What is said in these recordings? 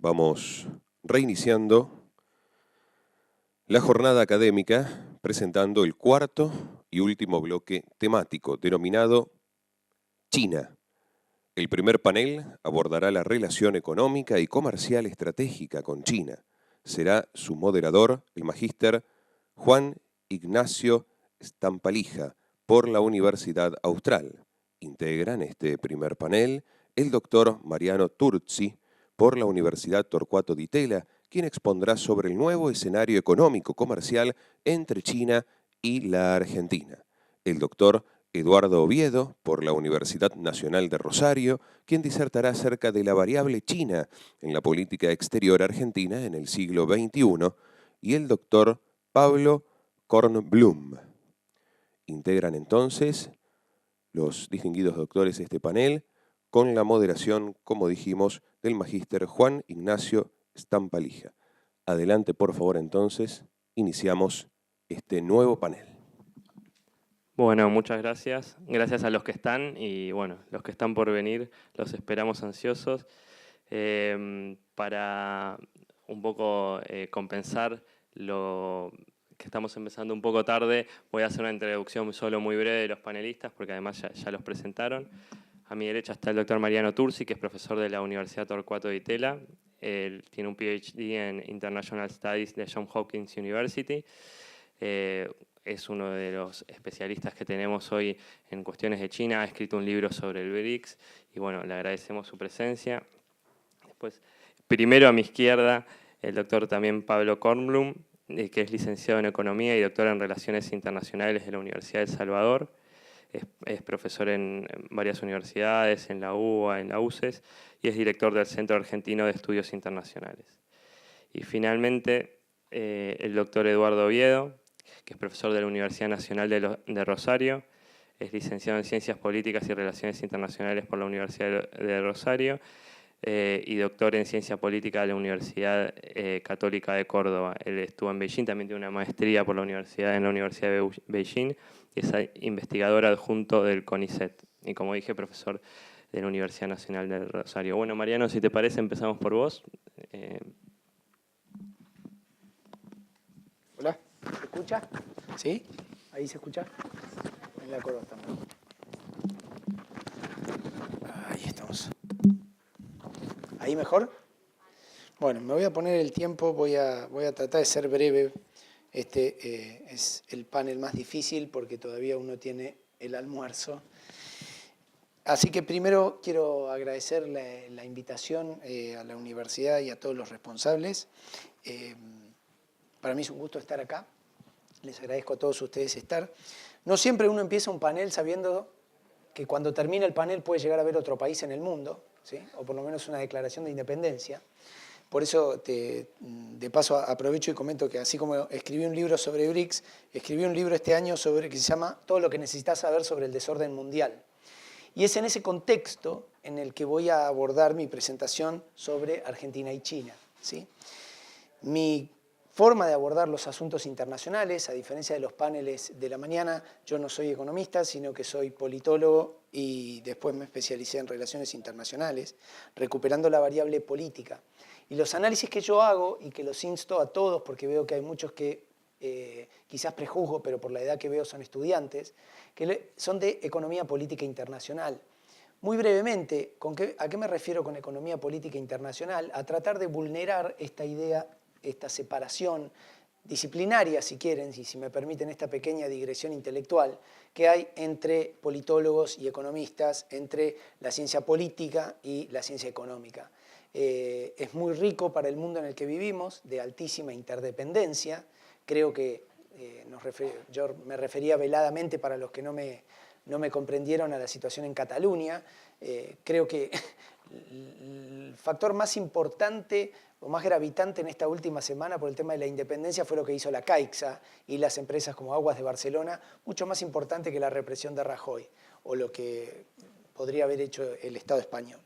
Vamos reiniciando la jornada académica presentando el cuarto y último bloque temático denominado China. El primer panel abordará la relación económica y comercial estratégica con China. Será su moderador, el magíster Juan Ignacio Stampalija, por la Universidad Austral. Integran este primer panel el doctor Mariano Turzi, por la Universidad Torcuato Di Tella, quien expondrá sobre el nuevo escenario económico-comercial entre China y la Argentina. El doctor Eduardo Oviedo, por la Universidad Nacional de Rosario, quien disertará acerca de la variable China en la política exterior argentina en el siglo XXI, y el doctor Pablo Kornblum. Integran entonces los distinguidos doctores este panel, con la moderación, como dijimos, del magíster Juan Ignacio Stampalija. Adelante, por favor, entonces, iniciamos este nuevo panel. Bueno, muchas gracias. Gracias a los que están y bueno, los que están por venir, los esperamos ansiosos. Para un poco compensar lo que estamos empezando un poco tarde, voy a hacer una introducción solo muy breve de los panelistas, porque además ya los presentaron. A mi derecha está el doctor Mariano Turzi, que es profesor de la Universidad Torcuato Di Tella. Él tiene un PhD en International Studies de Johns Hopkins University. Es uno de los especialistas que tenemos hoy en cuestiones de China. Ha escrito un libro sobre el BRICS y bueno, le agradecemos su presencia. Después, primero a mi izquierda, el doctor también Pablo Kornblum, que es licenciado en Economía y doctor en Relaciones Internacionales de la Universidad de El Salvador. Es profesor en varias universidades, en la UBA, en la UCES, y es director del Centro Argentino de Estudios Internacionales. Y finalmente, el doctor Eduardo Oviedo, que es profesor de la Universidad Nacional de Rosario, es licenciado en Ciencias Políticas y Relaciones Internacionales por la Universidad de Rosario y doctor en Ciencia Política de la Universidad Católica de Córdoba. Él estuvo en Beijing, también tiene una maestría en la Universidad de Beijing y es investigador adjunto del CONICET y, como dije, profesor de la Universidad Nacional de Rosario. Bueno, Mariano, si te parece, empezamos por vos. Hola, ¿se escucha? ¿Sí? ¿Ahí se escucha? En la Córdoba también. Ahí estamos. ¿Ahí mejor? Bueno, me voy a poner el tiempo, voy a tratar de ser breve. Este es el panel más difícil porque todavía uno tiene el almuerzo. Así que primero quiero agradecer la invitación a la universidad y a todos los responsables. Para mí es un gusto estar acá. Les agradezco a todos ustedes estar. No siempre uno empieza un panel sabiendo que cuando termina el panel puede llegar a haber otro país en el mundo, ¿sí? O por lo menos una declaración de independencia. Por eso, de paso, aprovecho y comento que así como escribí un libro sobre BRICS, escribí un libro este año que se llama Todo lo que necesitas saber sobre el desorden mundial. Y es en ese contexto en el que voy a abordar mi presentación sobre Argentina y China, ¿sí? Mi forma de abordar los asuntos internacionales, a diferencia de los paneles de la mañana, yo no soy economista, sino que soy politólogo y después me especialicé en relaciones internacionales, recuperando la variable política. Y los análisis que yo hago, y que los insto a todos, porque veo que hay muchos que quizás prejuzgo, pero por la edad que veo son estudiantes, que son de economía política internacional. Muy brevemente, ¿a qué me refiero con economía política internacional? A tratar de vulnerar esta idea, esta separación disciplinaria, si quieren, si me permiten esta pequeña digresión intelectual, que hay entre politólogos y economistas, entre la ciencia política y la ciencia económica. Es muy rico para el mundo en el que vivimos, de altísima interdependencia. Creo que yo me refería veladamente, para los que no me comprendieron, a la situación en Cataluña. Creo que el factor más importante o más gravitante en esta última semana por el tema de la independencia fue lo que hizo la Caixa y las empresas como Aguas de Barcelona, mucho más importante que la represión de Rajoy o lo que podría haber hecho el Estado español.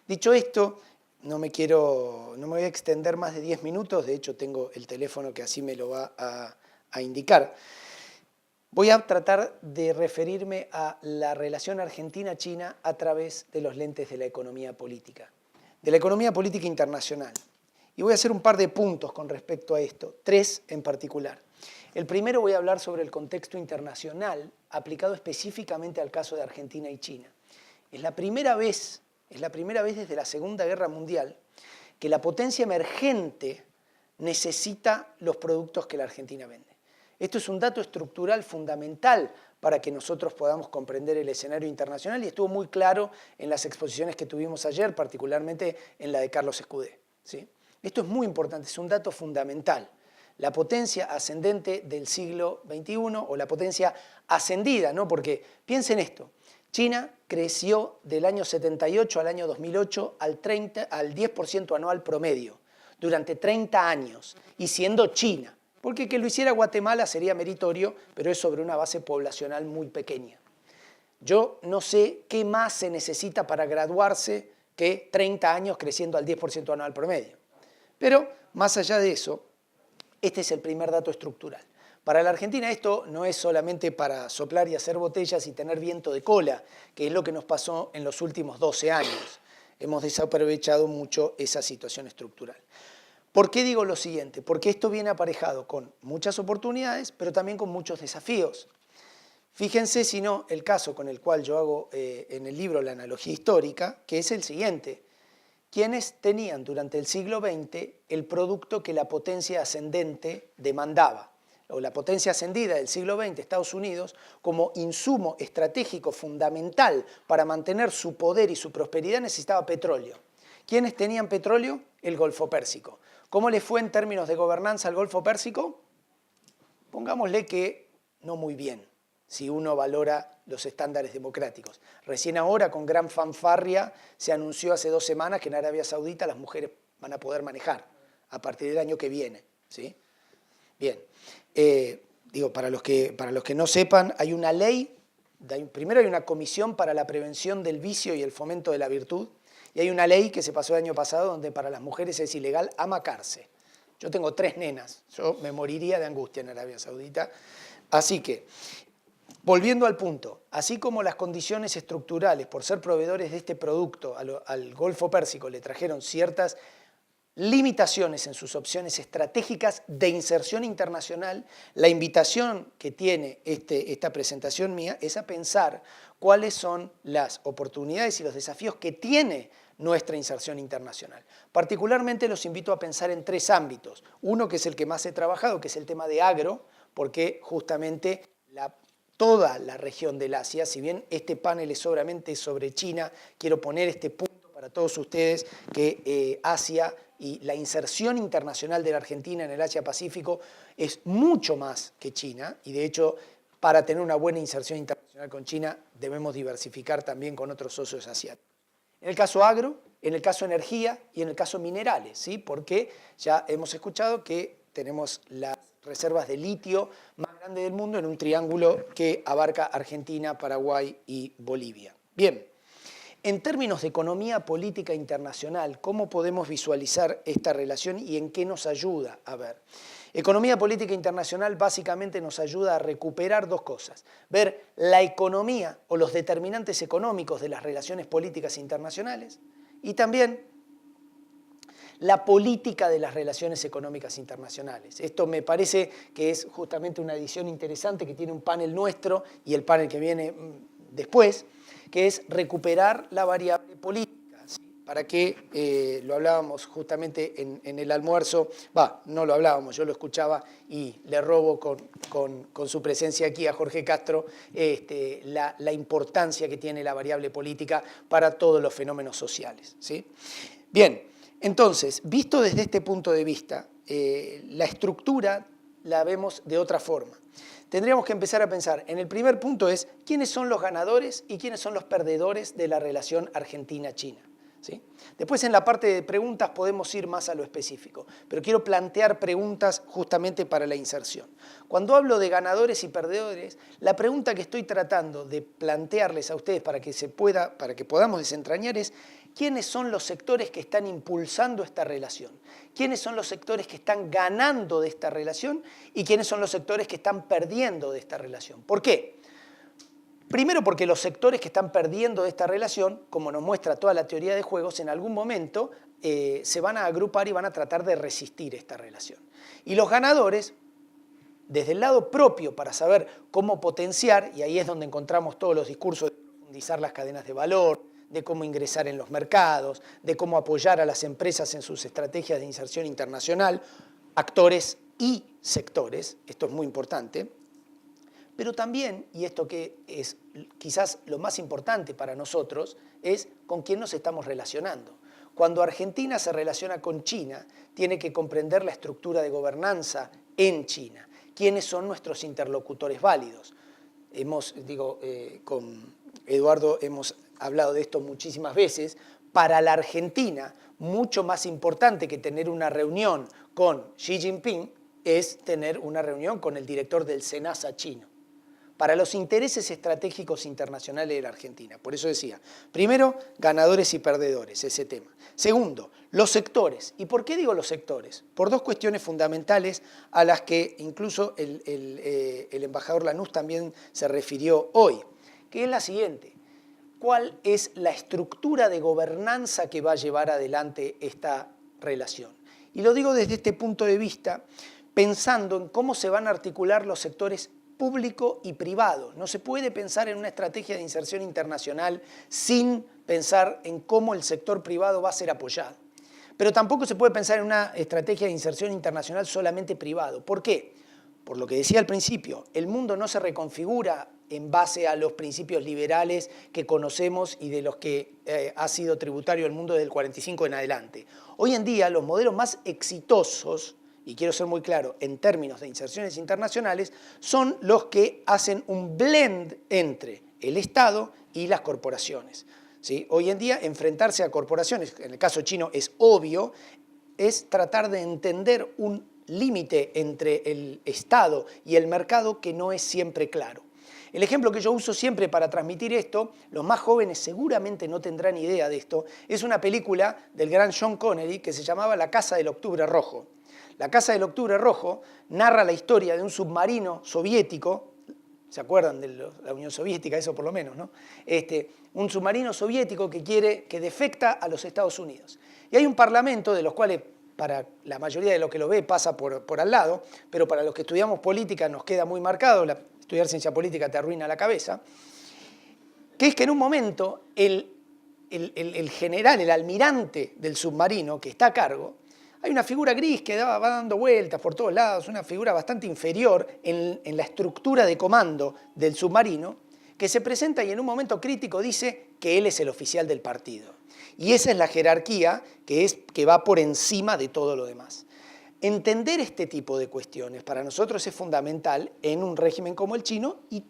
Dicho esto, no me voy a extender más de 10 minutos, de hecho tengo el teléfono que así me lo va a indicar. Voy a tratar de referirme a la relación Argentina-China a través de los lentes de la economía política. De la economía política internacional. Y voy a hacer un par de puntos con respecto a esto, 3 en particular. El primero voy a hablar sobre el contexto internacional aplicado específicamente al caso de Argentina y China. Es la primera vez desde la Segunda Guerra Mundial que la potencia emergente necesita los productos que la Argentina vende. Esto es un dato estructural fundamental para que nosotros podamos comprender el escenario internacional y estuvo muy claro en las exposiciones que tuvimos ayer, particularmente en la de Carlos Escudé, ¿sí? Esto es muy importante, es un dato fundamental. La potencia ascendente del siglo XXI o la potencia ascendida, ¿no? Porque piensen esto, China creció del año 78 al año 2008 al 10% anual promedio durante 30 años y siendo China. Porque que lo hiciera Guatemala sería meritorio, pero es sobre una base poblacional muy pequeña. Yo no sé qué más se necesita para graduarse que 30 años creciendo al 10% anual promedio. Pero más allá de eso, este es el primer dato estructural. Para la Argentina esto no es solamente para soplar y hacer botellas y tener viento de cola, que es lo que nos pasó en los últimos 12 años. Hemos desaprovechado mucho esa situación estructural. ¿Por qué digo lo siguiente? Porque esto viene aparejado con muchas oportunidades, pero también con muchos desafíos. Fíjense, si no, el caso con el cual yo hago en el libro la analogía histórica, que es el siguiente. Quienes tenían durante el siglo XX el producto que la potencia ascendente demandaba, o la potencia ascendida del siglo XX, Estados Unidos, como insumo estratégico fundamental para mantener su poder y su prosperidad necesitaba petróleo. ¿Quiénes tenían petróleo? El Golfo Pérsico. ¿Cómo le fue en términos de gobernanza al Golfo Pérsico? Pongámosle que no muy bien, si uno valora los estándares democráticos. Recién ahora, con gran fanfarria, se anunció hace 2 semanas que en Arabia Saudita las mujeres van a poder manejar a partir del año que viene, ¿sí? Bien, para los que no sepan, hay una ley, primero hay una comisión para la prevención del vicio y el fomento de la virtud, y hay una ley que se pasó el año pasado donde para las mujeres es ilegal amacarse. Yo tengo 3 nenas, yo me moriría de angustia en Arabia Saudita. Así que, volviendo al punto, así como las condiciones estructurales por ser proveedores de este producto al Golfo Pérsico le trajeron ciertas limitaciones en sus opciones estratégicas de inserción internacional, la invitación que tiene esta presentación mía es a pensar cuáles son las oportunidades y los desafíos que tiene nuestra inserción internacional. Particularmente los invito a pensar en 3 ámbitos. Uno que es el que más he trabajado, que es el tema de agro, porque justamente toda la región del Asia, si bien este panel es sobre China, quiero poner este punto para todos ustedes que Asia y la inserción internacional de la Argentina en el Asia-Pacífico es mucho más que China y de hecho para tener una buena inserción internacional con China debemos diversificar también con otros socios asiáticos. En el caso agro, en el caso energía y en el caso minerales, ¿sí? Porque ya hemos escuchado que tenemos las reservas de litio más grandes del mundo en un triángulo que abarca Argentina, Paraguay y Bolivia. Bien, en términos de economía política internacional, ¿cómo podemos visualizar esta relación y en qué nos ayuda? A ver, economía política internacional básicamente nos ayuda a recuperar 2 cosas. Ver la economía o los determinantes económicos de las relaciones políticas internacionales y también la política de las relaciones económicas internacionales. Esto me parece que es justamente una edición interesante que tiene un panel nuestro y el panel que viene después, que es recuperar la variable política, ¿sí? Para que, lo hablábamos justamente en el almuerzo, no lo hablábamos, yo lo escuchaba y le robo con su presencia aquí a Jorge Castro la importancia que tiene la variable política para todos los fenómenos sociales, ¿sí? Bien, entonces, visto desde este punto de vista, la estructura la vemos de otra forma. Tendríamos que empezar a pensar, en el primer punto es, ¿quiénes son los ganadores y quiénes son los perdedores de la relación Argentina-China? ¿Sí? Después en la parte de preguntas podemos ir más a lo específico, pero quiero plantear preguntas justamente para la inserción. Cuando hablo de ganadores y perdedores, la pregunta que estoy tratando de plantearles a ustedes para que podamos desentrañar es, ¿quiénes son los sectores que están impulsando esta relación? ¿Quiénes son los sectores que están ganando de esta relación? ¿Y quiénes son los sectores que están perdiendo de esta relación? ¿Por qué? Primero porque los sectores que están perdiendo de esta relación, como nos muestra toda la teoría de juegos, en algún momento se van a agrupar y van a tratar de resistir esta relación. Y los ganadores, desde el lado propio para saber cómo potenciar, y ahí es donde encontramos todos los discursos de profundizar las cadenas de valor, de cómo ingresar en los mercados, de cómo apoyar a las empresas en sus estrategias de inserción internacional, actores y sectores, esto es muy importante, pero también, y esto que es quizás lo más importante para nosotros, es con quién nos estamos relacionando. Cuando Argentina se relaciona con China, tiene que comprender la estructura de gobernanza en China, quiénes son nuestros interlocutores válidos. Con Eduardo hemos hablado de esto muchísimas veces. Para la Argentina, mucho más importante que tener una reunión con Xi Jinping es tener una reunión con el director del SENASA chino, para los intereses estratégicos internacionales de la Argentina. Por eso decía, primero, ganadores y perdedores, ese tema. Segundo, los sectores. ¿Y por qué digo los sectores? Por dos cuestiones fundamentales a las que incluso el embajador Lanús también se refirió hoy, que es la siguiente. ¿Cuál es la estructura de gobernanza que va a llevar adelante esta relación? Y lo digo desde este punto de vista, pensando en cómo se van a articular los sectores público y privado. No se puede pensar en una estrategia de inserción internacional sin pensar en cómo el sector privado va a ser apoyado. Pero tampoco se puede pensar en una estrategia de inserción internacional solamente privado. ¿Por qué? Por lo que decía al principio, el mundo no se reconfigura en base a los principios liberales que conocemos y de los que ha sido tributario el mundo desde el 45 en adelante. Hoy en día los modelos más exitosos, y quiero ser muy claro, en términos de inserciones internacionales, son los que hacen un blend entre el Estado y las corporaciones. ¿Sí? Hoy en día, enfrentarse a corporaciones, en el caso chino es obvio, es tratar de entender un límite entre el Estado y el mercado que no es siempre claro. El ejemplo que yo uso siempre para transmitir esto, los más jóvenes seguramente no tendrán idea de esto, es una película del gran Sean Connery que se llamaba La Casa del Octubre Rojo. La Casa del Octubre Rojo narra la historia de un submarino soviético, ¿se acuerdan de la Unión Soviética? Eso por lo menos, ¿no? Un submarino soviético que defecta a los Estados Unidos. Y hay un parlamento de los cuales, para la mayoría de los que lo ve, pasa por al lado, pero para los que estudiamos política nos queda muy marcado, estudiar ciencia política te arruina la cabeza, que es que en un momento el general, el almirante del submarino que está a cargo, hay una figura gris que va dando vueltas por todos lados, una figura bastante inferior en la estructura de comando del submarino, que se presenta y en un momento crítico dice que él es el oficial del partido. Y esa es la jerarquía que va por encima de todo lo demás. Entender este tipo de cuestiones para nosotros es fundamental en un régimen como el chino y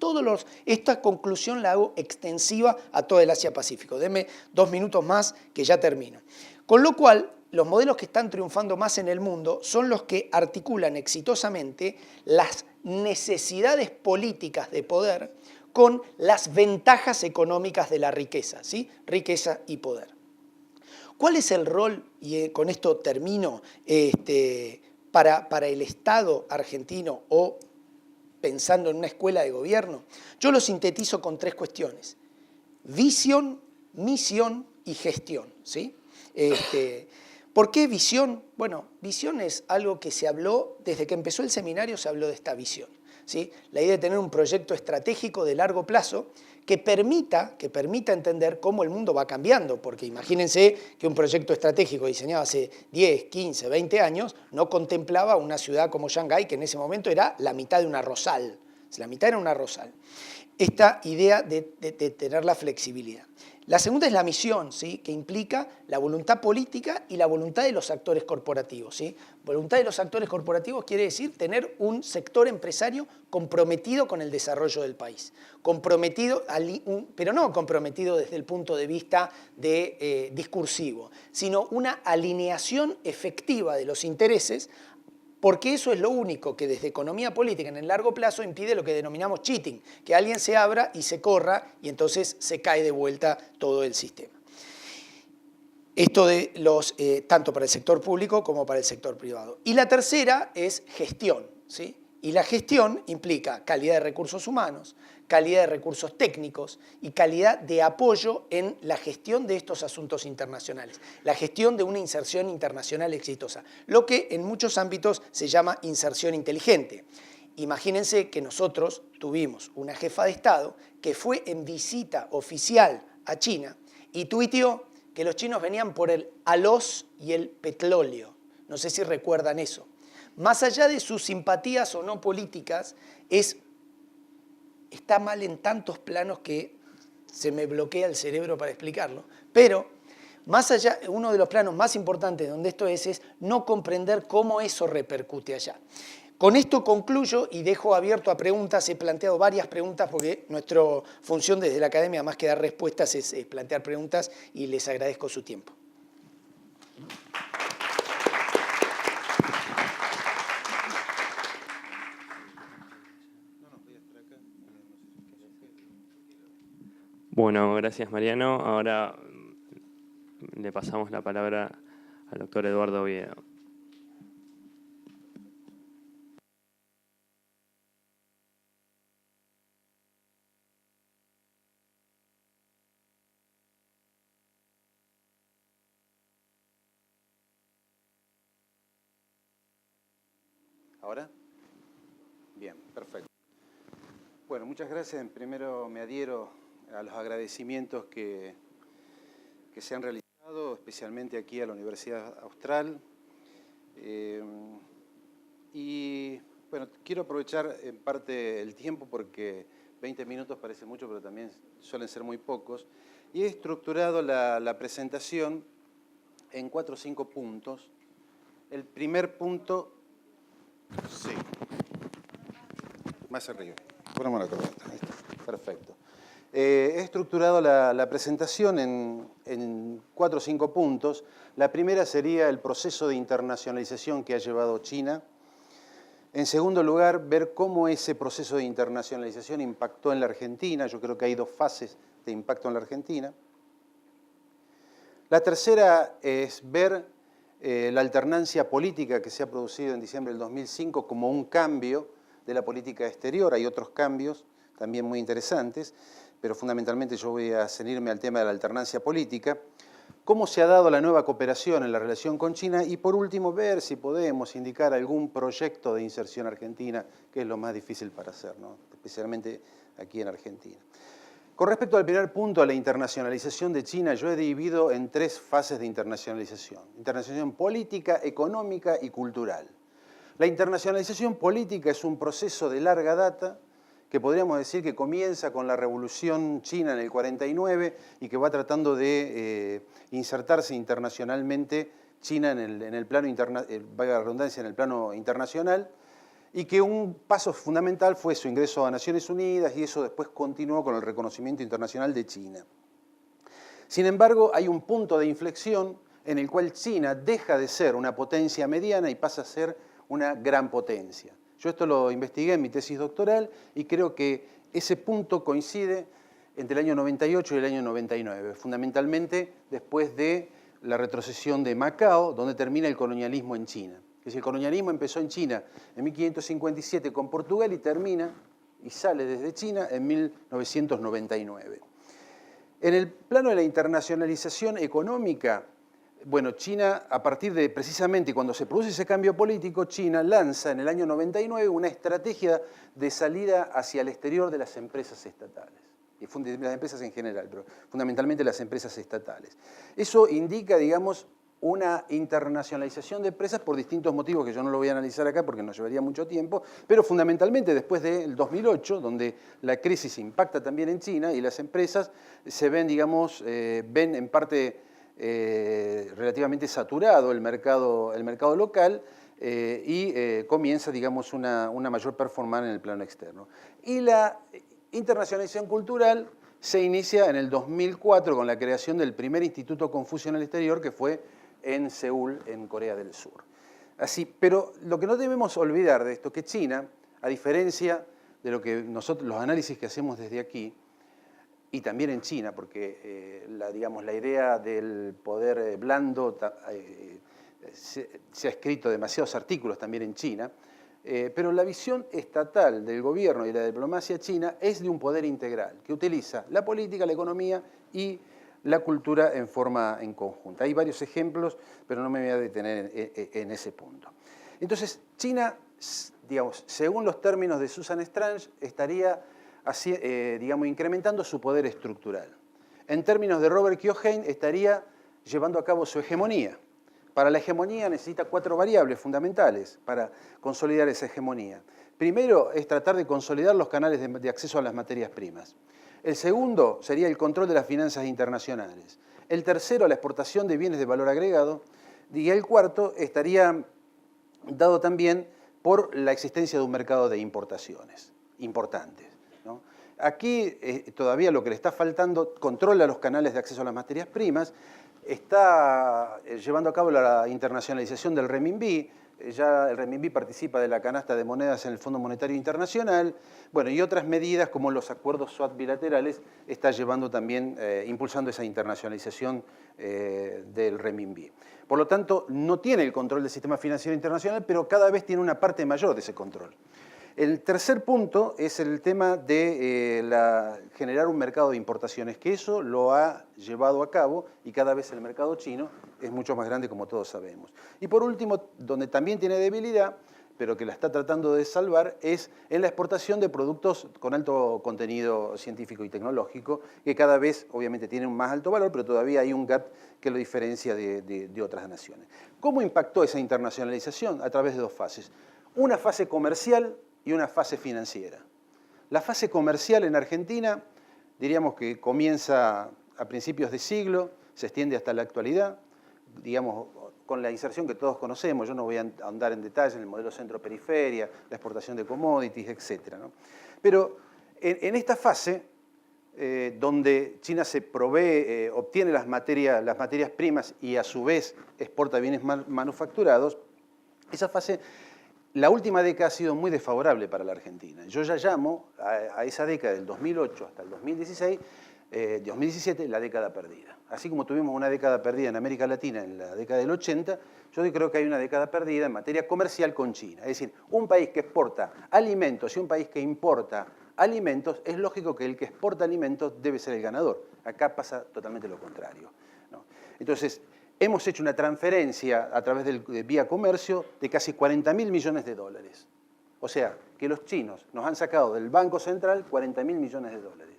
esta conclusión la hago extensiva a todo el Asia-Pacífico. Denme 2 minutos más que ya termino. Con lo cual, los modelos que están triunfando más en el mundo son los que articulan exitosamente las necesidades políticas de poder con las ventajas económicas de la riqueza, ¿sí? Riqueza y poder. ¿Cuál es el rol, y con esto termino, para el Estado argentino o pensando en una escuela de gobierno? Yo lo sintetizo con 3 cuestiones. Visión, misión y gestión, ¿sí? ¿Por qué visión? Bueno, visión es algo que se habló, desde que empezó el seminario se habló de esta visión, ¿sí? La idea de tener un proyecto estratégico de largo plazo que permita entender cómo el mundo va cambiando, porque imagínense que un proyecto estratégico diseñado hace 10, 15, 20 años no contemplaba una ciudad como Shanghái, que en ese momento era la mitad de una rosal. La mitad era una rosal. Esta idea de tener la flexibilidad. La segunda es la misión, ¿sí? Que implica la voluntad política y la voluntad de los actores corporativos, ¿sí? Voluntad de los actores corporativos quiere decir tener un sector empresario comprometido con el desarrollo del país. Comprometido, pero no comprometido desde el punto de vista discursivo, sino una alineación efectiva de los intereses, porque eso es lo único que desde economía política en el largo plazo impide lo que denominamos cheating, que alguien se abra y se corra y entonces se cae de vuelta todo el sistema. Esto tanto para el sector público como para el sector privado. Y la tercera es gestión, ¿sí? Y la gestión implica calidad de recursos humanos, calidad de recursos técnicos y calidad de apoyo en la gestión de estos asuntos internacionales, la gestión de una inserción internacional exitosa, lo que en muchos ámbitos se llama inserción inteligente. Imagínense que nosotros tuvimos una jefa de Estado que fue en visita oficial a China y tuiteó que los chinos venían por el arroz y el petróleo. No sé si recuerdan eso. Más allá de sus simpatías o no políticas, está mal en tantos planos que se me bloquea el cerebro para explicarlo. Pero, más allá, uno de los planos más importantes donde esto es no comprender cómo eso repercute allá. Con esto concluyo y dejo abierto a preguntas. He planteado varias preguntas porque nuestra función desde la academia, más que dar respuestas, es plantear preguntas y les agradezco su tiempo. Bueno, gracias Mariano. Ahora le pasamos la palabra al doctor Eduardo Oviedo. ¿Ahora? Bien, perfecto. Bueno, muchas gracias. Primero me adhiero a los agradecimientos que se han realizado, especialmente aquí a la Universidad Austral. Y bueno, quiero aprovechar en parte el tiempo porque 20 minutos parece mucho, pero también suelen ser muy pocos. Y he estructurado la presentación en 4 o 5 puntos. El primer punto... Sí. Más arriba. Ponemos la correcta. Perfecto. He estructurado la presentación en 4 o 5 puntos. La primera sería el proceso de internacionalización que ha llevado China. En segundo lugar, ver cómo ese proceso de internacionalización impactó en la Argentina. Yo creo que hay 2 fases de impacto en la Argentina. La tercera es ver la alternancia política que se ha producido en diciembre del 2005 como un cambio de la política exterior. Hay otros cambios también muy interesantes, pero fundamentalmente yo voy a ceñirme al tema de la alternancia política. Cómo se ha dado la nueva cooperación en la relación con China y, por último, ver si podemos indicar algún proyecto de inserción argentina, que es lo más difícil para hacer, ¿no? Especialmente aquí en Argentina. Con respecto al primer punto, a la internacionalización de China, yo he dividido en 3 fases de internacionalización. Internacionalización política, económica y cultural. La internacionalización política es un proceso de larga data que podríamos decir que comienza con la Revolución China en el 49 y que va tratando de insertarse internacionalmente China en el plano, valga la redundancia, en el plano internacional, y que un paso fundamental fue su ingreso a Naciones Unidas y eso después continuó con el reconocimiento internacional de China. Sin embargo, hay un punto de inflexión en el cual China deja de ser una potencia mediana y pasa a ser una gran potencia. Yo esto lo investigué en mi tesis doctoral y creo que ese punto coincide entre el año 98 y el año 99, fundamentalmente después de la retrocesión de Macao, donde termina el colonialismo en China. Es decir, el colonialismo empezó en China en 1557 con Portugal y termina y sale desde China en 1999. En el plano de la internacionalización económica, bueno, China, a partir de precisamente cuando se produce ese cambio político, China lanza en el año 99 una estrategia de salida hacia el exterior de las empresas estatales. Y de las empresas en general, pero fundamentalmente las empresas estatales. Eso indica, digamos, una internacionalización de empresas por distintos motivos que yo no lo voy a analizar acá porque nos llevaría mucho tiempo, pero fundamentalmente después del 2008, donde la crisis impacta también en China y las empresas se ven, digamos, ven en parte relativamente saturado el mercado local y comienza, digamos, una mayor performance en el plano externo. Y la internacionalización cultural se inicia en el 2004 con la creación del primer Instituto Confucio en el exterior, que fue en Seúl, en Corea del Sur. Así, pero lo que no debemos olvidar de esto, que China, a diferencia de lo que nosotros, los análisis que hacemos desde aquí, y también en China, porque digamos, la idea del poder blando se ha escrito demasiados artículos también en China, Pero la visión estatal del gobierno y la diplomacia china es de un poder integral, que utiliza la política, la economía y la cultura en conjunta. Hay varios ejemplos, pero no me voy a detener en ese punto. Entonces, China, digamos, según los términos de Susan Strange, estaría incrementando su poder estructural. En términos de Robert Keohane, estaría llevando a cabo su hegemonía. Para la hegemonía necesita 4 variables fundamentales para consolidar esa hegemonía. Primero es tratar de consolidar los canales de acceso a las materias primas. El segundo sería el control de las finanzas internacionales. El tercero, la exportación de bienes de valor agregado. Y el cuarto estaría dado también por la existencia de un mercado de importaciones importantes, ¿no? Aquí todavía lo que le está faltando, controla los canales de acceso a las materias primas, está llevando a cabo la internacionalización del renminbi. Ya el renminbi participa de la canasta de monedas en el Fondo Monetario Internacional, bueno, y otras medidas como los acuerdos SWAT bilaterales está llevando también, impulsando esa internacionalización del renminbi. Por lo tanto, no tiene el control del sistema financiero internacional, pero cada vez tiene una parte mayor de ese control. El tercer punto es el tema de generar un mercado de importaciones, que eso lo ha llevado a cabo y cada vez el mercado chino es mucho más grande, como todos sabemos. Y por último, donde también tiene debilidad, pero que la está tratando de salvar, es en la exportación de productos con alto contenido científico y tecnológico, que cada vez obviamente tienen un más alto valor, pero todavía hay un gap que lo diferencia de otras naciones. ¿Cómo impactó esa internacionalización? A través de 2 fases. Una fase comercial y una fase financiera. La fase comercial en Argentina, diríamos que comienza a principios de siglo, se extiende hasta la actualidad, digamos, con la inserción que todos conocemos. Yo no voy a ahondar en detalle en el modelo centro-periferia, la exportación de commodities, etc., ¿no? Pero en esta fase, donde China se provee, obtiene las materias primas y a su vez exporta bienes manufacturados, esa fase, la última década ha sido muy desfavorable para la Argentina. Yo ya llamo a esa década del 2008 hasta el 2017 la década perdida. Así como tuvimos una década perdida en América Latina en la década del 80, yo creo que hay una década perdida en materia comercial con China. Es decir, un país que exporta alimentos y un país que importa alimentos, es lógico que el que exporta alimentos debe ser el ganador. Acá pasa totalmente lo contrario, ¿no? Entonces, hemos hecho una transferencia a través del vía comercio de casi 40.000 millones de dólares. O sea, que los chinos nos han sacado del Banco Central 40.000 millones de dólares.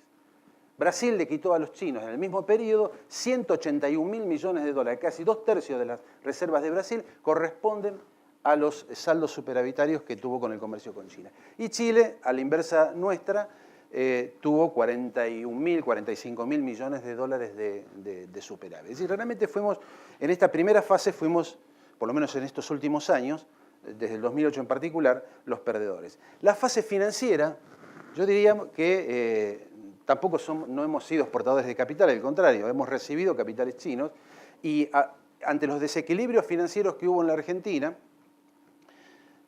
Brasil le quitó a los chinos en el mismo periodo 181.000 millones de dólares. Casi 2/3 de las reservas de Brasil corresponden a los saldos superavitarios que tuvo con el comercio con China. Y Chile, a la inversa nuestra, tuvo 41.000, 45.000 millones de dólares de superávit. Es decir, realmente fuimos, en esta primera fase fuimos, por lo menos en estos últimos años, desde el 2008 en particular, los perdedores. La fase financiera, yo diría que tampoco no hemos sido exportadores de capital, al contrario, hemos recibido capitales chinos y ante los desequilibrios financieros que hubo en la Argentina,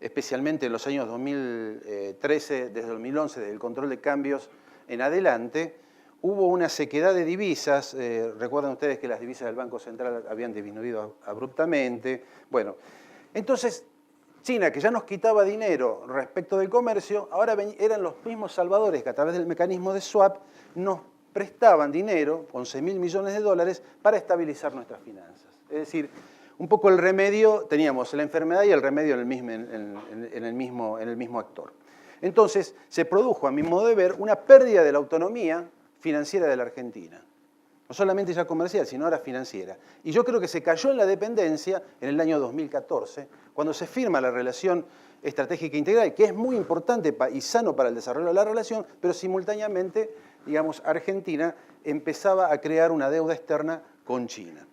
especialmente en los años 2013, desde 2011, desde el control de cambios en adelante, hubo una sequedad de divisas. Recuerdan ustedes que las divisas del Banco Central habían disminuido abruptamente. Bueno, entonces China, que ya nos quitaba dinero respecto del comercio, ahora eran los mismos salvadores que a través del mecanismo de swap nos prestaban dinero, 11.000 millones de dólares, para estabilizar nuestras finanzas. Es decir, un poco el remedio, teníamos la enfermedad y el remedio en el mismo actor. Entonces, se produjo, a mi modo de ver, una pérdida de la autonomía financiera de la Argentina. No solamente ya comercial, sino ahora financiera. Y yo creo que se cayó en la dependencia en el año 2014, cuando se firma la relación estratégica integral, que es muy importante y sano para el desarrollo de la relación, pero simultáneamente, digamos, Argentina empezaba a crear una deuda externa con China.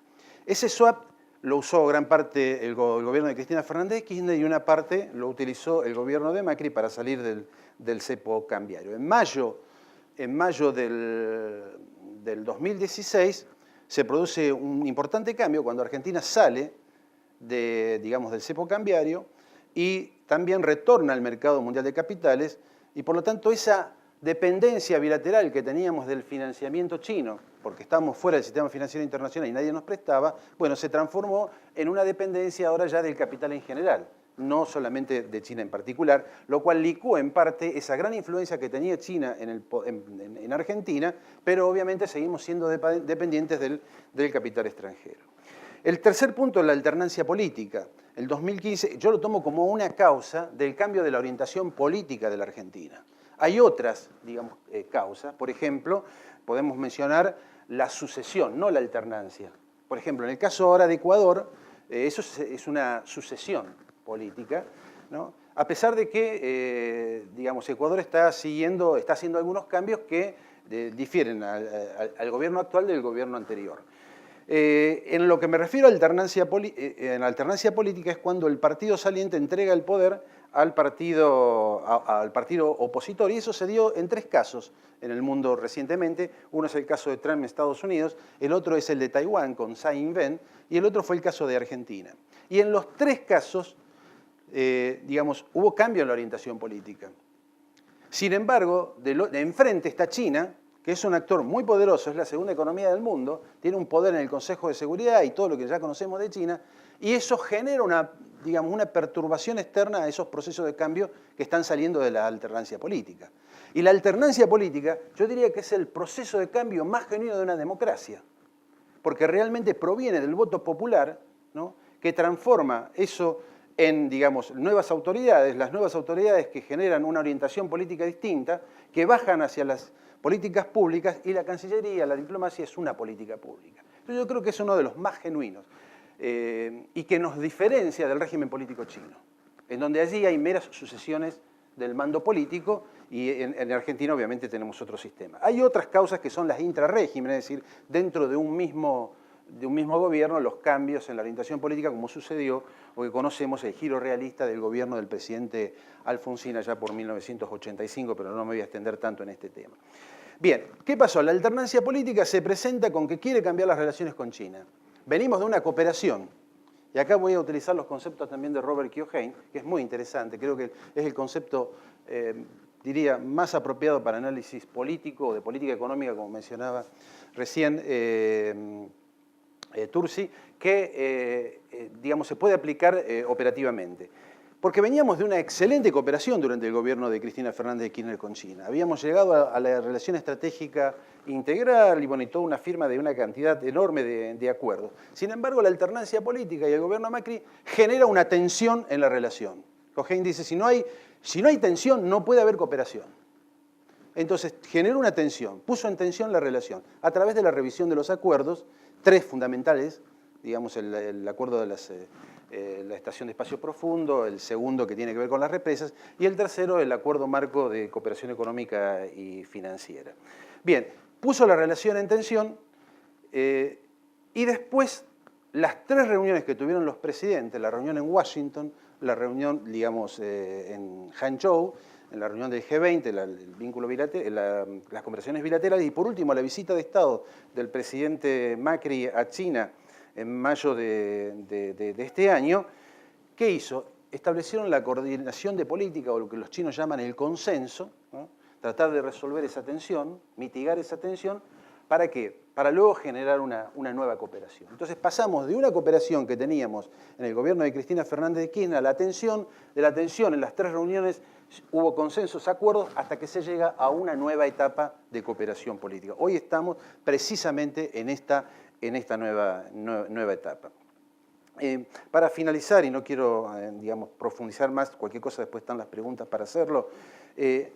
Ese swap lo usó gran parte el gobierno de Cristina Fernández de Kirchner y una parte lo utilizó el gobierno de Macri para salir del cepo cambiario. En mayo del 2016 se produce un importante cambio cuando Argentina sale del cepo cambiario y también retorna al mercado mundial de capitales y por lo tanto esa dependencia bilateral que teníamos del financiamiento chino, porque estábamos fuera del sistema financiero internacional y nadie nos prestaba, bueno, se transformó en una dependencia ahora ya del capital en general. no solamente de China en particular, lo cual licuó en parte esa gran influencia que tenía China en Argentina, pero obviamente seguimos siendo dependientes del capital extranjero. El tercer punto es la alternancia política. El 2015 yo lo tomo como una causa del cambio de la orientación política de la Argentina. Hay otras, digamos, causas. Por ejemplo, podemos mencionar la sucesión, no la alternancia. Por ejemplo, en el caso ahora de Ecuador, eso es una sucesión política, ¿no? A pesar de que, digamos, Ecuador está haciendo algunos cambios que difieren al gobierno actual del gobierno anterior. En lo que me refiero a alternancia política es cuando el partido saliente entrega el poder al partido opositor, y eso se dio en 3 casos en el mundo recientemente. Uno es el caso de Trump en Estados Unidos, el otro es el de Taiwán con Tsai Ing-wen, y el otro fue el caso de Argentina. Y en los 3 casos, digamos, hubo cambio en la orientación política. Sin embargo, de enfrente está China, que es un actor muy poderoso, es la segunda economía del mundo, tiene un poder en el Consejo de Seguridad y todo lo que ya conocemos de China, y eso genera una perturbación externa a esos procesos de cambio que están saliendo de la alternancia política. Y la alternancia política, yo diría que es el proceso de cambio más genuino de una democracia, porque realmente proviene del voto popular, ¿no?, que transforma eso en, digamos, nuevas autoridades, las nuevas autoridades que generan una orientación política distinta, que bajan hacia las políticas públicas, y la Cancillería, la diplomacia es una política pública. Entonces yo creo que es uno de los más genuinos y que nos diferencia del régimen político chino, en donde allí hay meras sucesiones del mando político, y en Argentina obviamente tenemos otro sistema. Hay otras causas que son las intrarrégimen, es decir, dentro de un mismo gobierno, los cambios en la orientación política, como sucedió, o que conocemos, el giro realista del gobierno del presidente Alfonsín allá por 1985, pero no me voy a extender tanto en este tema. Bien, ¿qué pasó? La alternancia política se presenta con que quiere cambiar las relaciones con China. Venimos de una cooperación, y acá voy a utilizar los conceptos también de Robert Keohane, que es muy interesante, creo que es el concepto, diría, más apropiado para análisis político o de política económica, como mencionaba recién Tursi, que digamos, se puede aplicar operativamente. Porque veníamos de una excelente cooperación durante el gobierno de Cristina Fernández de Kirchner con China. Habíamos llegado a la relación estratégica integral y, bueno, y toda una firma de una cantidad enorme de acuerdos. Sin embargo, la alternancia política y el gobierno Macri genera una tensión en la relación. Keohane dice, si no hay tensión, no puede haber cooperación. Entonces, generó una tensión, puso en tensión la relación a través de la revisión de los acuerdos, 3 fundamentales, digamos, el acuerdo de la estación de espacio profundo, el segundo que tiene que ver con las represas, y el tercero, el acuerdo marco de cooperación económica y financiera. Bien, puso la relación en tensión, y después las 3 reuniones que tuvieron los presidentes, la reunión en Washington, la reunión, digamos, en Hangzhou, en la reunión del G20, el vínculo bilateral, las conversaciones bilaterales, y por último la visita de Estado del presidente Macri a China en mayo de este año, ¿qué hizo? Establecieron la coordinación de política, o lo que los chinos llaman el consenso, ¿no? Tratar de resolver esa tensión, mitigar esa tensión, ¿para qué? Para luego generar una nueva cooperación. Entonces pasamos de una cooperación que teníamos en el gobierno de Cristina Fernández de Kirchner a la tensión, de la tensión en las 3 reuniones hubo consensos, acuerdos, hasta que se llega a una nueva etapa de cooperación política. Hoy estamos precisamente en esta nueva etapa. Para finalizar, y no quiero digamos, profundizar más, cualquier cosa después están las preguntas para hacerlo, ¿qué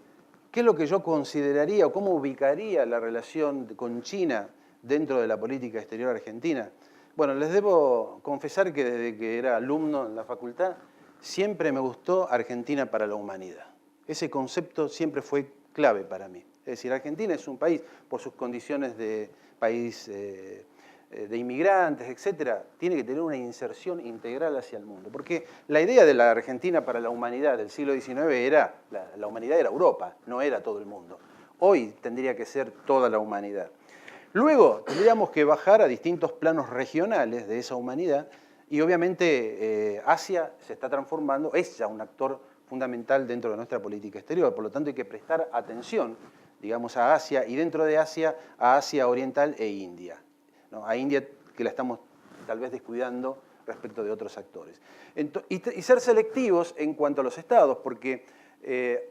es lo que yo consideraría o cómo ubicaría la relación con China dentro de la política exterior argentina? Bueno, les debo confesar que desde que era alumno en la facultad, siempre me gustó Argentina para la humanidad. Ese concepto siempre fue clave para mí. Es decir, Argentina es un país, por sus condiciones de país de inmigrantes, etcétera, tiene que tener una inserción integral hacia el mundo. Porque la idea de la Argentina para la humanidad del siglo XIX era, la humanidad era Europa, no era todo el mundo. Hoy tendría que ser toda la humanidad. Luego tendríamos que bajar a distintos planos regionales de esa humanidad, y obviamente Asia se está transformando, es ya un actor fundamental dentro de nuestra política exterior. Por lo tanto hay que prestar atención, digamos, a Asia, y dentro de Asia, a Asia Oriental e India, ¿no? A India, que la estamos tal vez descuidando respecto de otros actores. Y ser selectivos en cuanto a los estados, porque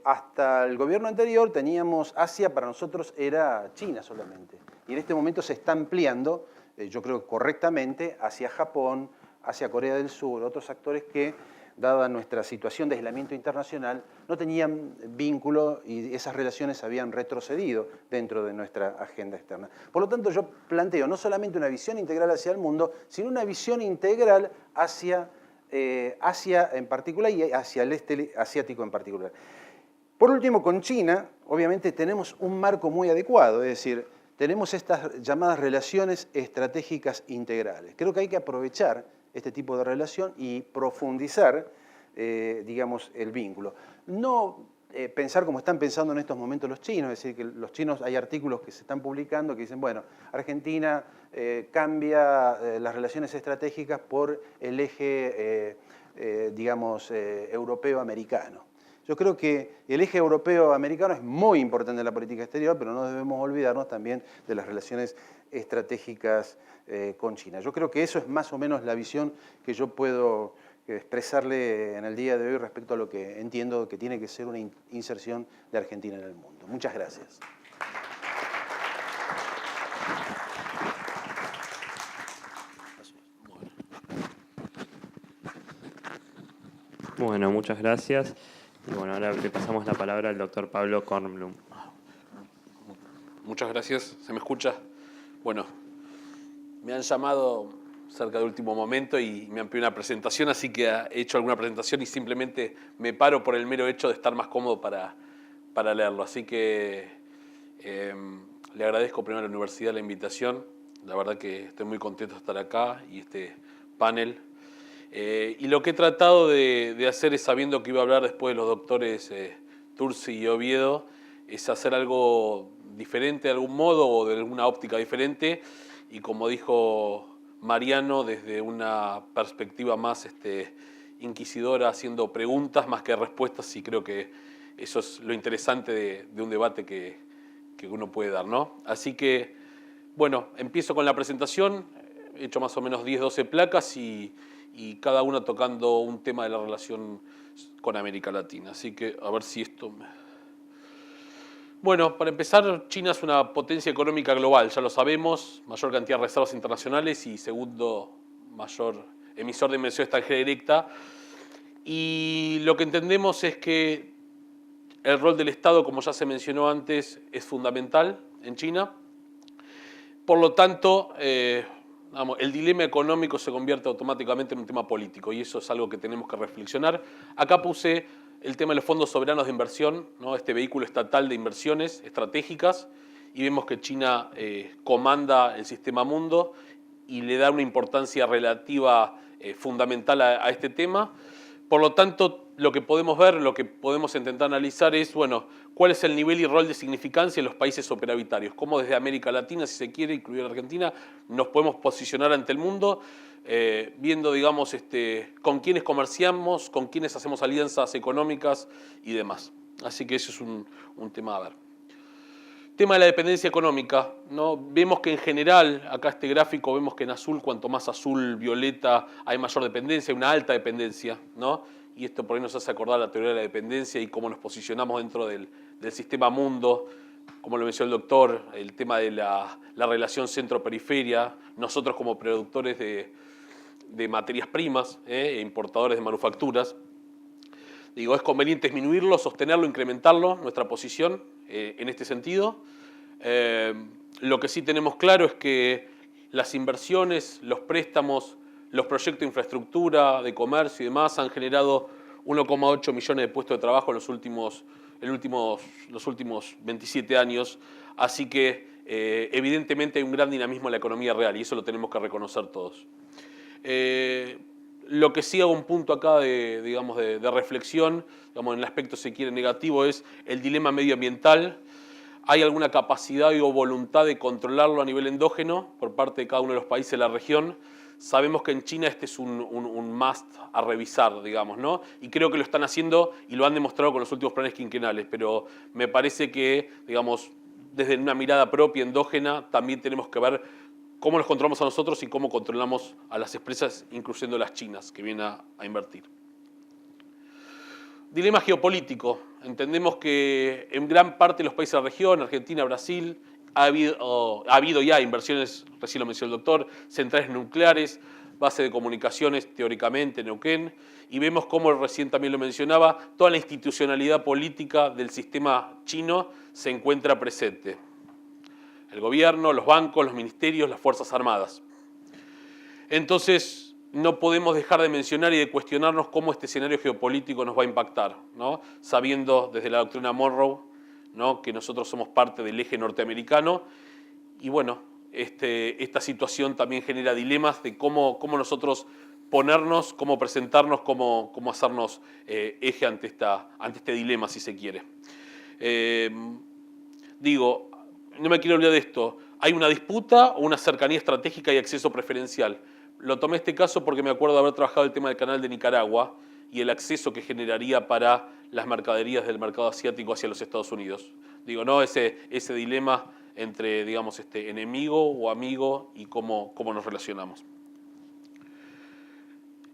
hasta el gobierno anterior teníamos Asia, para nosotros era China solamente. Y en este momento se está ampliando, yo creo correctamente, hacia Japón, hacia Corea del Sur, otros actores que, dada nuestra situación de aislamiento internacional, no tenían vínculo y esas relaciones habían retrocedido dentro de nuestra agenda externa. Por lo tanto, yo planteo no solamente una visión integral hacia el mundo, sino una visión integral hacia Asia en particular y hacia el este asiático en particular. Por último, con China, obviamente tenemos un marco muy adecuado, es decir, tenemos estas llamadas relaciones estratégicas integrales. Creo que hay que aprovechar este tipo de relación y profundizar, digamos, el vínculo. No pensar como están pensando en estos momentos los chinos, es decir, que los chinos, hay artículos que se están publicando que dicen, bueno, Argentina cambia las relaciones estratégicas por el eje, digamos, europeo-americano. Yo creo que el eje europeo-americano es muy importante en la política exterior, pero no debemos olvidarnos también de las relaciones estratégicas con China. Yo creo que eso es más o menos la visión que yo puedo expresarle en el día de hoy respecto a lo que entiendo que tiene que ser una inserción de Argentina en el mundo. Muchas gracias. Bueno, muchas gracias. Y bueno, ahora le pasamos la palabra al doctor Pablo Kornblum. Muchas gracias. ¿Se me escucha? Bueno, me han llamado cerca de último momento y me han pedido una presentación, así que he hecho alguna presentación y simplemente me paro por el mero hecho de estar más cómodo para leerlo. Así que le agradezco primero a la universidad la invitación. La verdad que estoy muy contento de estar acá y este panel. Y lo que he tratado de hacer es, sabiendo que iba a hablar después de los doctores Tursi y Oviedo, es hacer algo diferente de algún modo o de alguna óptica diferente. Y como dijo Mariano, desde una perspectiva más inquisidora, haciendo preguntas más que respuestas, y creo que eso es lo interesante de un debate que uno puede dar, ¿no? Así que, bueno, empiezo con la presentación. He hecho más o menos 10-12 placas y cada una tocando un tema de la relación con América Latina. Así que a ver si esto... Bueno, para empezar, China es una potencia económica global, ya lo sabemos, mayor cantidad de reservas internacionales y segundo mayor emisor de inversión extranjera directa. Y lo que entendemos es que el rol del Estado, como ya se mencionó antes, es fundamental en China. Por lo tanto, el dilema económico se convierte automáticamente en un tema político y eso es algo que tenemos que reflexionar. Acá puse el tema de los fondos soberanos de inversión, ¿no? Este vehículo estatal de inversiones estratégicas, y vemos que China comanda el sistema mundo y le da una importancia relativa fundamental a este tema. Por lo tanto, lo que podemos ver, lo que podemos intentar analizar es, bueno, cuál es el nivel y rol de significancia en los países operavitarios, cómo desde América Latina, si se quiere, incluir Argentina, nos podemos posicionar ante el mundo, viendo, digamos, con quiénes comerciamos, con quiénes hacemos alianzas económicas y demás. Así que eso es un tema a ver. Tema de la dependencia económica, ¿no? Vemos que en general, acá este gráfico, vemos que en azul, cuanto más azul, violeta, hay mayor dependencia, hay una alta dependencia, ¿no? Y esto por ahí nos hace acordar la teoría de la dependencia y cómo nos posicionamos dentro del sistema mundo, como lo mencionó el doctor, el tema de la relación centro-periferia, nosotros como productores de materias primas, importadores de manufacturas. Digo, es conveniente disminuirlo, sostenerlo, incrementarlo, nuestra posición en este sentido. Lo que sí tenemos claro es que las inversiones, los préstamos, los proyectos de infraestructura, de comercio y demás han generado 1,8 millones de puestos de trabajo en los últimos 27 años. Así que evidentemente hay un gran dinamismo en la economía real y eso lo tenemos que reconocer todos. Lo que sí hago un punto acá de reflexión, digamos, en el aspecto, si quiere, negativo, es el dilema medioambiental. ¿Hay alguna capacidad o voluntad de controlarlo a nivel endógeno por parte de cada uno de los países de la región? Sabemos que en China este es un must a revisar, digamos, ¿no? Y creo que lo están haciendo y lo han demostrado con los últimos planes quinquenales, pero me parece que, digamos, desde una mirada propia endógena también tenemos que ver cómo nos controlamos a nosotros y cómo controlamos a las empresas, incluyendo las chinas, que vienen a invertir. Dilema geopolítico. Entendemos que en gran parte de los países de la región, Argentina, Brasil, ha habido ya inversiones, recién lo mencionó el doctor, centrales nucleares, base de comunicaciones teóricamente en Neuquén, y vemos cómo recién también lo mencionaba, toda la institucionalidad política del sistema chino se encuentra presente. El gobierno, los bancos, los ministerios, las Fuerzas Armadas. Entonces, no podemos dejar de mencionar y de cuestionarnos cómo este escenario geopolítico nos va a impactar, ¿no? Sabiendo desde la doctrina Monroe, ¿no?, que nosotros somos parte del eje norteamericano, y bueno, esta situación también genera dilemas de cómo nosotros ponernos, cómo presentarnos, cómo hacernos eje ante este dilema, si se quiere. Digo, no me quiero olvidar de esto, hay una disputa o una cercanía estratégica y acceso preferencial. Lo tomé este caso porque me acuerdo de haber trabajado el tema del canal de Nicaragua y el acceso que generaría para las mercaderías del mercado asiático hacia los Estados Unidos. Digo, ¿no? Ese dilema entre, digamos, enemigo o amigo y cómo nos relacionamos.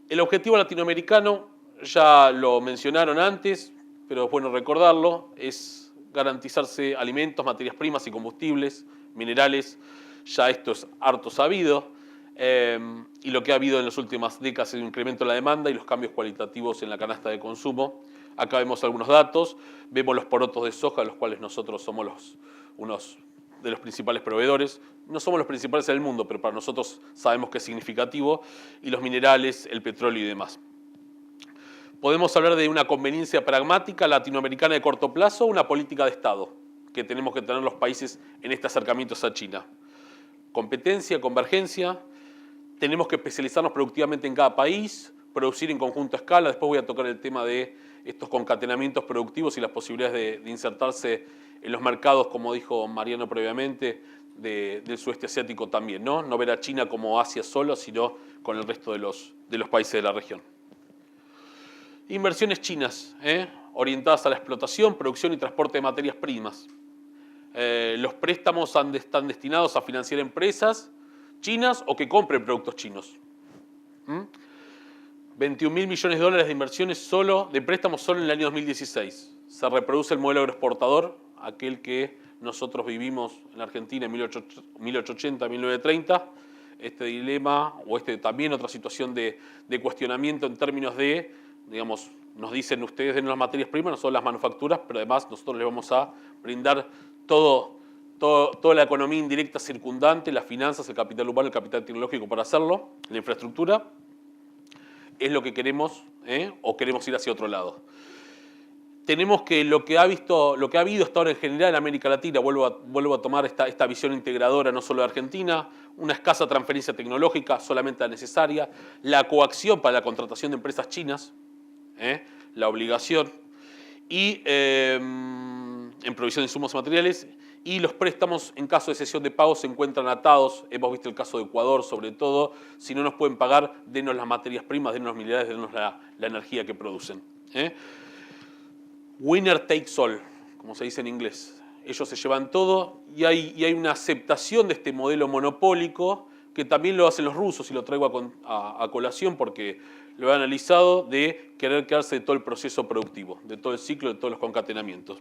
El objetivo latinoamericano, ya lo mencionaron antes, pero es bueno recordarlo, es garantizarse alimentos, materias primas y combustibles, minerales. Ya esto es harto sabido. Y lo que ha habido en las últimas décadas es un incremento en la demanda y los cambios cualitativos en la canasta de consumo. Acá vemos algunos datos, vemos los porotos de soja, de los cuales nosotros somos unos de los principales proveedores. No somos los principales en el mundo, pero para nosotros sabemos que es significativo, y los minerales, el petróleo y demás. Podemos hablar de una conveniencia pragmática latinoamericana de corto plazo, una política de Estado que tenemos que tener los países en este acercamiento a China. Competencia, convergencia, tenemos que especializarnos productivamente en cada país, producir en conjunto a escala. Después voy a tocar el tema de estos concatenamientos productivos y las posibilidades de insertarse en los mercados, como dijo Mariano previamente, del sudeste asiático también, ¿no? No ver a China como Asia solo, sino con el resto de los países de la región. Inversiones chinas, orientadas a la explotación, producción y transporte de materias primas. Los préstamos están destinados a financiar empresas chinas o que compren productos chinos. 21.000 millones de dólares de inversiones de préstamos solo en el año 2016. Se reproduce el modelo agroexportador, aquel que nosotros vivimos en la Argentina en 1880, 1930. Este dilema o también otra situación de cuestionamiento en términos de, digamos, nos dicen ustedes denos las materias primas, nosotros las manufacturas, pero además nosotros les vamos a brindar toda la economía indirecta circundante, las finanzas, el capital humano, el capital tecnológico para hacerlo, la infraestructura. Es lo que queremos, o queremos ir hacia otro lado. Tenemos que lo que ha habido hasta ahora en general en América Latina, vuelvo a tomar esta visión integradora no solo de Argentina, una escasa transferencia tecnológica, solamente la necesaria, la coacción para la contratación de empresas chinas, la obligación, y en provisión de insumos materiales, y los préstamos en caso de cesión de pago se encuentran atados. Hemos visto el caso de Ecuador sobre todo. Si no nos pueden pagar, denos las materias primas, denos los minerales, denos la energía que producen. Winner takes all, como se dice en inglés. Ellos se llevan todo y hay una aceptación de este modelo monopólico que también lo hacen los rusos, y lo traigo a colación porque lo he analizado, de querer quedarse de todo el proceso productivo, de todo el ciclo, de todos los concatenamientos.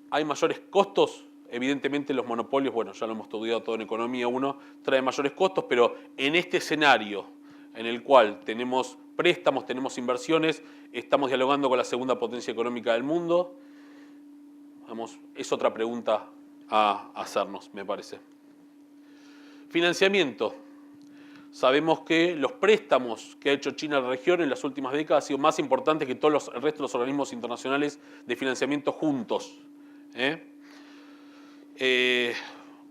¿Hay mayores costos? Evidentemente los monopolios, bueno, ya lo hemos estudiado todo en Economía 1, traen mayores costos, pero en este escenario en el cual tenemos préstamos, tenemos inversiones, estamos dialogando con la segunda potencia económica del mundo, vamos, es otra pregunta a hacernos, me parece. Financiamiento. Sabemos que los préstamos que ha hecho China a la región en las últimas décadas han sido más importantes que el resto de los organismos internacionales de financiamiento juntos.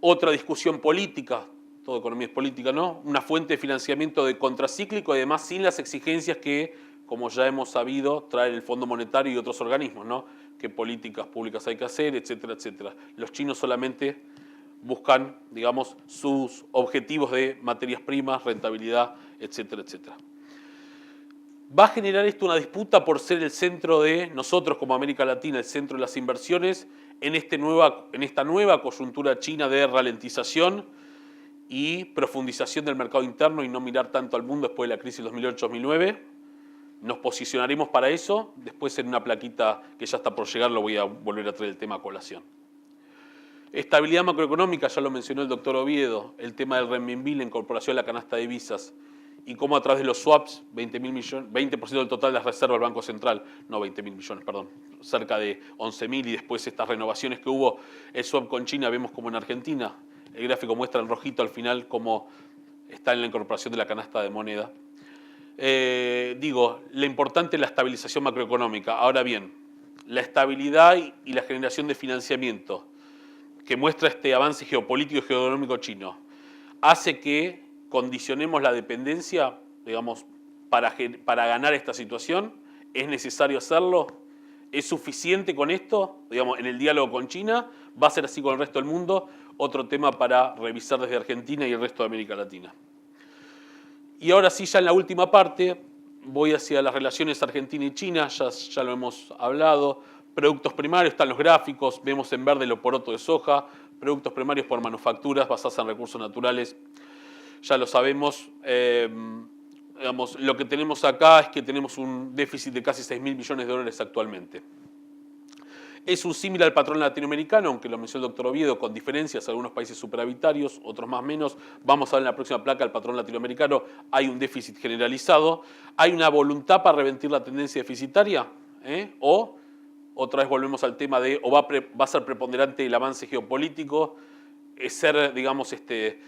Otra discusión política, toda economía es política, ¿no? Una fuente de financiamiento de contracíclico y además sin las exigencias que, como ya hemos sabido, trae el Fondo Monetario y otros organismos, ¿no? Qué políticas públicas hay que hacer, etcétera, etcétera. Los chinos solamente buscan, digamos, sus objetivos de materias primas, rentabilidad, etcétera, etcétera. ¿Va a generar esto una disputa por ser el centro de nosotros como América Latina, el centro de las inversiones, en esta nueva coyuntura china de ralentización y profundización del mercado interno y no mirar tanto al mundo después de la crisis del 2008-2009. Nos posicionaremos para eso. Después en una plaquita que ya está por llegar lo voy a volver a traer el tema a colación. Estabilidad macroeconómica, ya lo mencionó el doctor Oviedo, el tema del renminbi, la incorporación a la canasta de divisas y cómo a través de los swaps, 20% del total de las reservas del Banco Central, no 20.000 millones, perdón, cerca de 11.000 y después estas renovaciones que hubo, el swap con China, vemos como en Argentina, el gráfico muestra en rojito al final cómo está en la incorporación de la canasta de moneda. La importante es la estabilización macroeconómica. Ahora bien, la estabilidad y la generación de financiamiento que muestra este avance geopolítico y geoeconómico chino hace que condicionemos la dependencia, digamos, para ganar esta situación. ¿Es necesario hacerlo? ¿Es suficiente con esto? Digamos, en el diálogo con China, ¿va a ser así con el resto del mundo? Otro tema para revisar desde Argentina y el resto de América Latina. Y ahora sí, ya en la última parte, voy hacia las relaciones Argentina y China, ya lo hemos hablado. Productos primarios, están los gráficos, vemos en verde lo poroto de soja, productos primarios por manufacturas basadas en recursos naturales, ya lo sabemos. Digamos, lo que tenemos acá es que tenemos un déficit de casi 6.000 millones de dólares actualmente. Es un símil al patrón latinoamericano, aunque lo mencionó el doctor Oviedo, con diferencias, algunos países superavitarios, otros más menos. Vamos a ver en la próxima placa el patrón latinoamericano, hay un déficit generalizado, hay una voluntad para revertir la tendencia deficitaria, o otra vez volvemos al tema de, o va a ser preponderante el avance geopolítico, ser, digamos, ser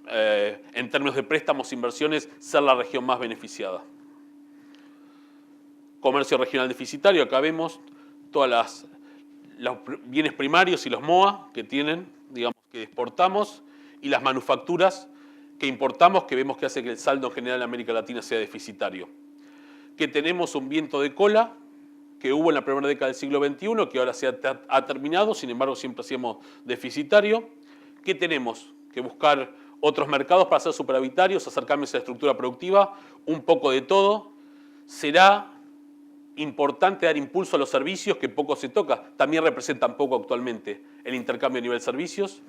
en términos de préstamos e inversiones, ser la región más beneficiada. Comercio regional deficitario, acá vemos todos los bienes primarios y los MOA que tienen, digamos, que exportamos, y las manufacturas que importamos, que vemos que hace que el saldo en general en América Latina sea deficitario. Que tenemos un viento de cola que hubo en la primera década del siglo XXI, que ahora ha terminado, sin embargo siempre hacíamos deficitario. Que tenemos que buscar otros mercados para ser superavitarios, hacer cambios en la estructura productiva, un poco de todo. Será importante dar impulso a los servicios, que poco se toca, también representan poco actualmente el intercambio a nivel servicios.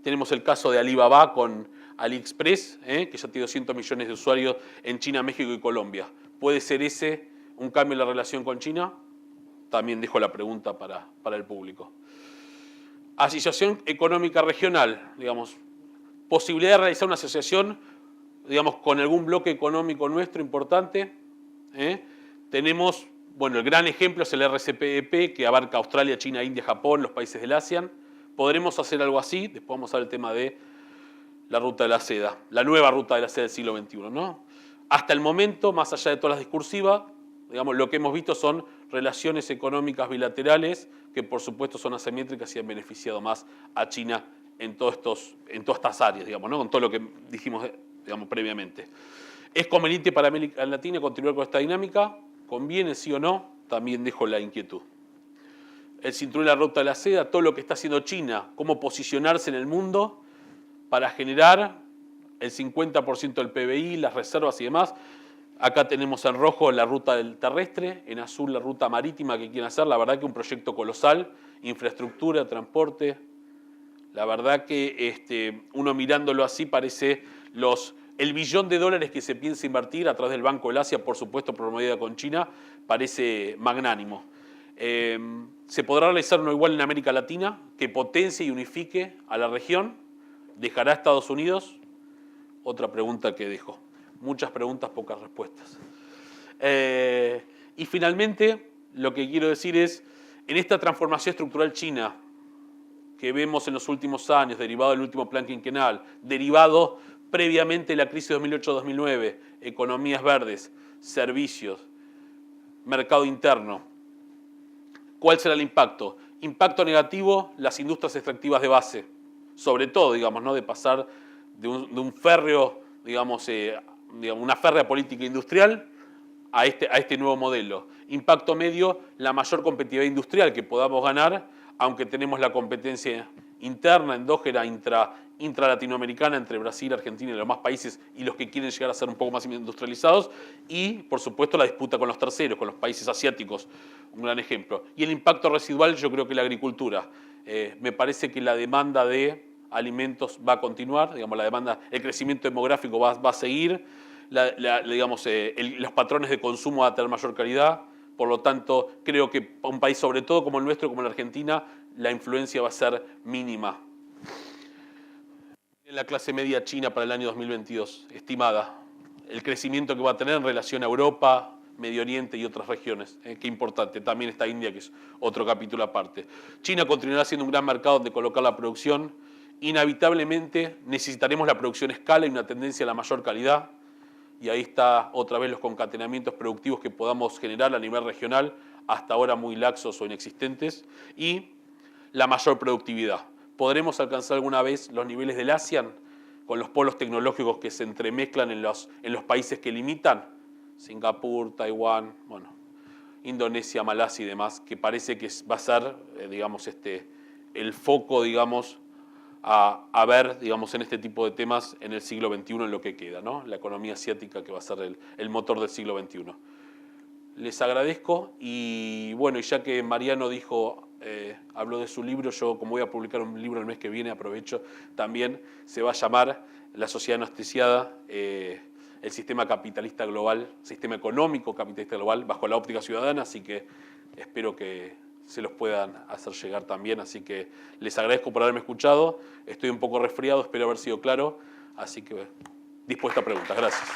Tenemos el caso de Alibaba con AliExpress, que ya tiene 200 millones de usuarios en China, México y Colombia. ¿Puede ser ese un cambio en la relación con China? También dejo la pregunta para el público. Asociación económica regional, digamos, posibilidad de realizar una asociación, digamos, con algún bloque económico nuestro importante. Tenemos, bueno, el gran ejemplo es el RCEP, que abarca Australia, China, India, Japón, los países del ASEAN. ¿Podremos hacer algo así? Después vamos a ver el tema de la ruta de la seda, la nueva ruta de la seda del siglo XXI, ¿no? Hasta el momento, más allá de todas las discursivas, digamos, lo que hemos visto son relaciones económicas bilaterales que por supuesto son asimétricas y han beneficiado más a China en todas estas áreas, digamos, ¿no? Con todo lo que dijimos, digamos, previamente. ¿Es conveniente para América Latina continuar con esta dinámica? ¿Conviene, sí o no? También dejo la inquietud. El cinturón de la ruta de la seda, todo lo que está haciendo China, cómo posicionarse en el mundo para generar el 50% del PBI, las reservas y demás. Acá tenemos en rojo la ruta del terrestre, en azul la ruta marítima que quieren hacer. La verdad que un proyecto colosal, infraestructura, transporte. La verdad que uno mirándolo así parece el billón de dólares que se piensa invertir a través del Banco del Asia, por supuesto promovida con China, parece magnánimo. ¿Se podrá realizar uno igual en América Latina que potencie y unifique a la región? ¿Dejará a Estados Unidos? Otra pregunta que dejo. Muchas preguntas, pocas respuestas. Y finalmente, lo que quiero decir es, en esta transformación estructural china que vemos en los últimos años, derivado del último plan quinquenal, derivado previamente de la crisis de 2008-2009, economías verdes, servicios, mercado interno, ¿cuál será el impacto? Impacto negativo, las industrias extractivas de base, sobre todo, digamos, ¿no? De pasar de un férreo, digamos, una férrea política industrial a este nuevo modelo. Impacto medio, la mayor competitividad industrial que podamos ganar, aunque tenemos la competencia interna, endógena, intra-latinoamericana, entre Brasil, Argentina y los demás países y los que quieren llegar a ser un poco más industrializados, y por supuesto la disputa con los terceros, con los países asiáticos, un gran ejemplo. Y el impacto residual, yo creo que la agricultura. Me parece que la demanda de alimentos va a continuar, digamos, la demanda, el crecimiento demográfico va a seguir, digamos, los patrones de consumo van a tener mayor calidad, por lo tanto, creo que para un país, sobre todo como el nuestro, como la Argentina, la influencia va a ser mínima. En la clase media china para el año 2022, estimada, el crecimiento que va a tener en relación a Europa, Medio Oriente y otras regiones. Qué importante, también está India, que es otro capítulo aparte. China continuará siendo un gran mercado donde colocar la producción. Inevitablemente necesitaremos la producción a escala y una tendencia a la mayor calidad. Y ahí está otra vez los concatenamientos productivos que podamos generar a nivel regional, hasta ahora muy laxos o inexistentes, y la mayor productividad. ¿Podremos alcanzar alguna vez los niveles del ASEAN con los polos tecnológicos que se entremezclan en los países que limitan? Singapur, Taiwán, bueno, Indonesia, Malasia y demás, que parece que va a ser, digamos, el foco, digamos, a ver, digamos, en este tipo de temas en el siglo XXI, en lo que queda, ¿no? La economía asiática que va a ser el motor del siglo XXI. Les agradezco y bueno, y ya que Mariano dijo, habló de su libro, yo como voy a publicar un libro el mes que viene, aprovecho también, se va a llamar La sociedad anestesiada, el sistema capitalista global, sistema económico capitalista global, bajo la óptica ciudadana, así que espero que se los puedan hacer llegar también, así que les agradezco por haberme escuchado, estoy un poco resfriado, espero haber sido claro, así que dispuesto a preguntas. Gracias.